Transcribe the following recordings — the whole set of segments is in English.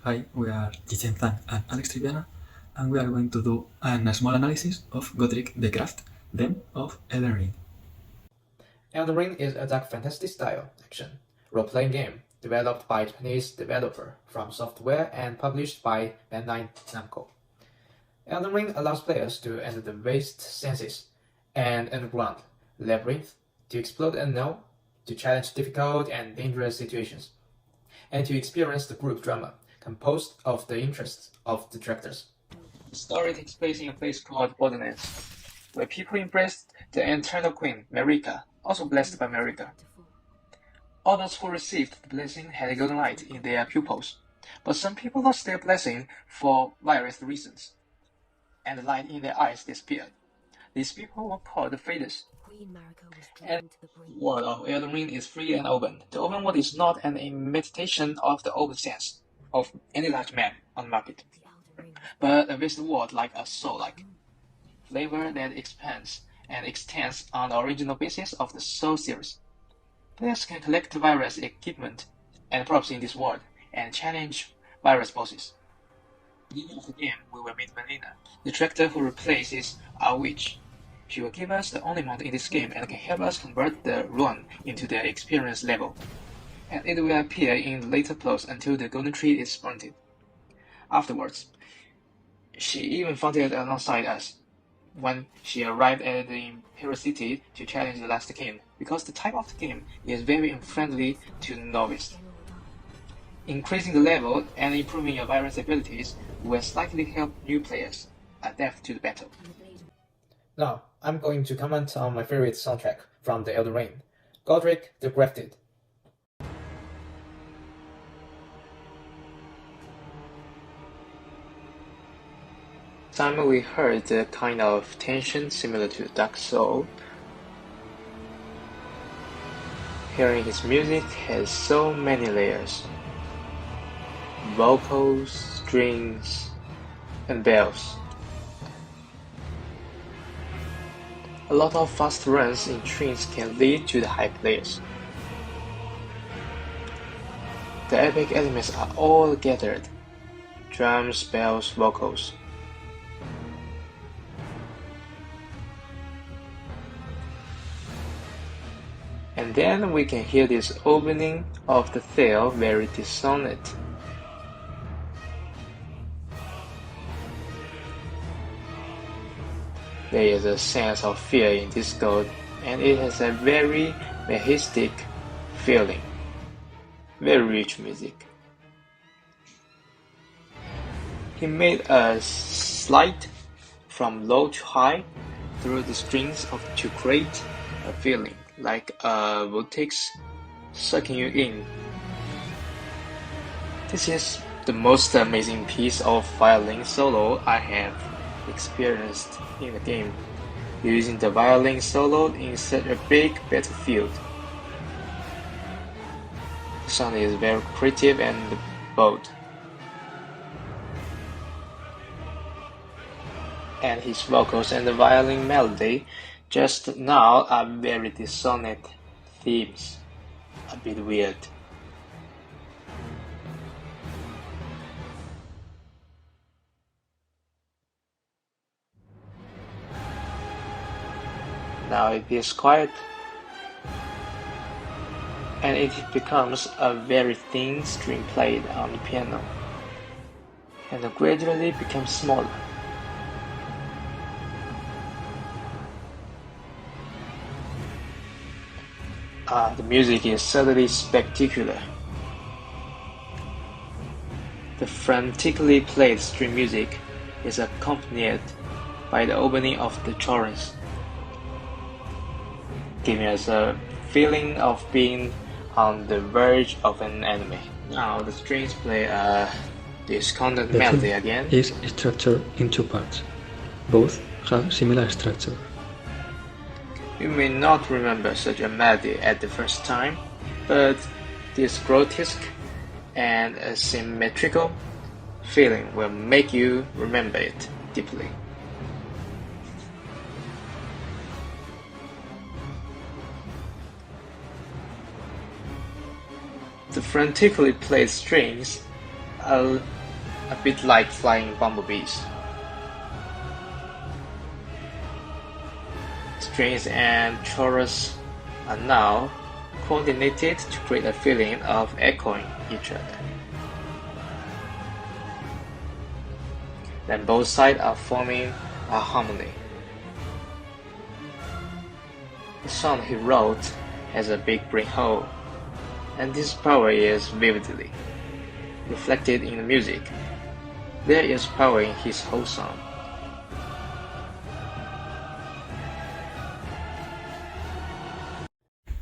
Hi, we are Jichem Zhang and Alex Triviana, and we are going to do a small analysis of Godrick the Grafted, then of Elden Ring. Elden Ring is a dark fantasy-style action role-playing game developed by Japanese developer From Software and published by Bandai Namco. Elden Ring allows players to enter the vast senses and underground labyrinth to explore the unknown, to challenge difficult and dangerous situations, and to experience the group drama composed of the interests of the characters. The story takes place in a place called Borderlands, where people embraced the Eternal Queen, Marika, also blessed by Marika. All those who received the blessing had a golden light in their pupils, but some people lost their blessing for various reasons, and the light in their eyes disappeared. These people were called the Faders. And the world of Elden Ring is free and open. The open world is not an imitation of the open sense of any large map on the market, but a vast world like a soul-like flavor that expands and extends on the original basis of the Soul series. Players can collect various equipment and props in this world and challenge various bosses. At the end of the game, we will meet Melina, the character who replaces our witch. She will give us the only mount in this game and can help us convert the run into the experience level. And it will appear in later plots until the golden tree is planted. Afterwards, she even fought alongside us when she arrived at the Imperial City to challenge the last king, because the type of the game is very unfriendly to the novice. Increasing the level and improving your various abilities will slightly help new players adapt to the battle. Now, I'm going to comment on my favorite soundtrack from the Elden Ring, Godrick the Grafted. Time we heard the kind of tension similar to Dark Soul. Hearing his music has so many layers. Vocals, strings, and bells. A lot of fast runs in trains can lead to the high players. The epic elements are all gathered: drums, bells, vocals. And then we can hear this opening of the tale very dissonant. There is a sense of fear in this god, and it has a very majestic feeling. Very rich music. He made a slide from low to high through the strings to create a feeling like a vortex sucking you in. This is the most amazing piece of violin solo I have experienced in the game, using the violin solo in such a big battlefield. The sound is very creative and bold, and his vocals and the violin melody just now are very dissonant themes, a bit weird. Now it is quiet, and it becomes a very thin string played on the piano, and gradually becomes smaller. The music is suddenly spectacular. The frantically played string music is accompanied by the opening of the chorus, giving us a feeling of being on the verge of an enemy. Now the strings play a discordant melody again. Is structured in two parts. Both have similar structure. You may not remember such a melody at the first time, but this grotesque and asymmetrical feeling will make you remember it deeply. The frantically played strings a bit like flying bumblebees. Strings and chorus are now coordinated to create a feeling of echoing each other. Then both sides are forming a harmony. The song he wrote has a big brain hole, and this power is vividly reflected in the music. There is power in his whole song.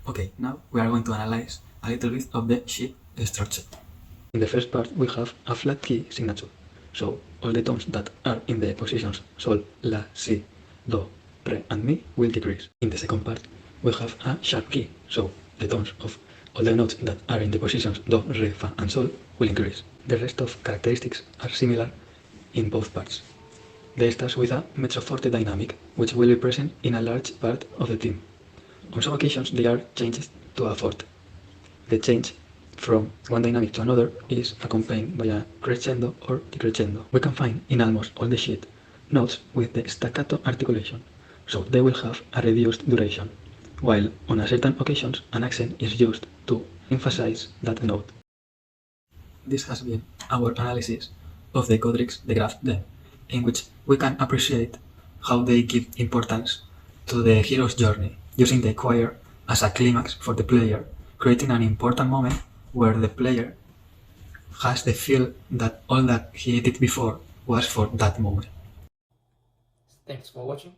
Okay, now we are going to analyze a little bit of the sheet structure. In the first part, we have a flat key signature, so all the tones that are in the positions Sol, La, Si, Do, Re, and Mi will decrease. In the second part, we have a sharp key, so the tones of all the notes that are in the positions Do, Re, Fa, and Sol will increase. The rest of characteristics are similar in both parts. They start with a mezzo forte dynamic, which will be present in a large part of the theme. On some occasions, they are changed to a forte. The change from one dynamic to another is accompanied by a crescendo or decrescendo. We can find in almost all the sheet notes with the staccato articulation, so they will have a reduced duration, while on certain occasions an accent is used to emphasize that note. This has been our analysis of the Godrick the Grafted, in which we can appreciate how they give importance to the hero's journey, using the choir as a climax for the player, creating an important moment where the player has the feel that all that he did before was for that moment. Thanks for watching.